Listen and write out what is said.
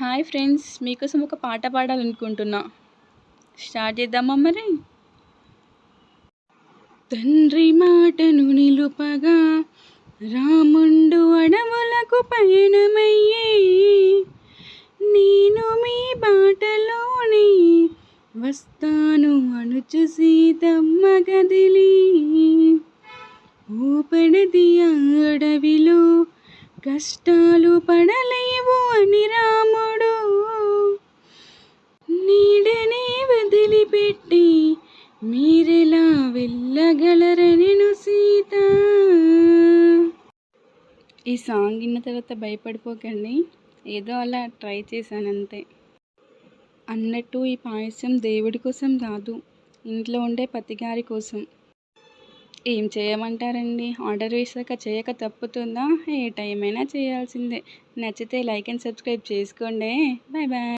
Hi friends, మీకోసం ఒక పాట పాడాలనుకుంటున్నా. స్టార్ట్ చేద్దామా మరి? తండ్రి మాటను నిలుపగా రాముండు అడవులకు పయనమయ్యే, నేను మీ బాటలోనే వస్తాను అనుచు సీతమ్మ గదిలి. ఊపడది అడవిలో కష్టాలు పడలేవు అని రాముడు నీడనే వదిలిపెట్టి మీరెలా వెళ్ళగలరనెను సీత. ఈ సాంగ్ విన్న తర్వాత భయపడిపోకండి, ఏదో అలా ట్రై చేశాను అంతే. అన్నట్టు ఈ పాయసం దేవుడి కోసం కాదు, ఇంట్లో ఉండే పతిగారి కోసం. ఏం చేయమంటారండి, ఆర్డర్ వేసాక చేయక తప్పుతుందా? ఏ టైం అయినా చేయాల్సిందే. నచ్చితే లైక్ అండ్ సబ్స్క్రైబ్ చేసుకోండి. Bye bye.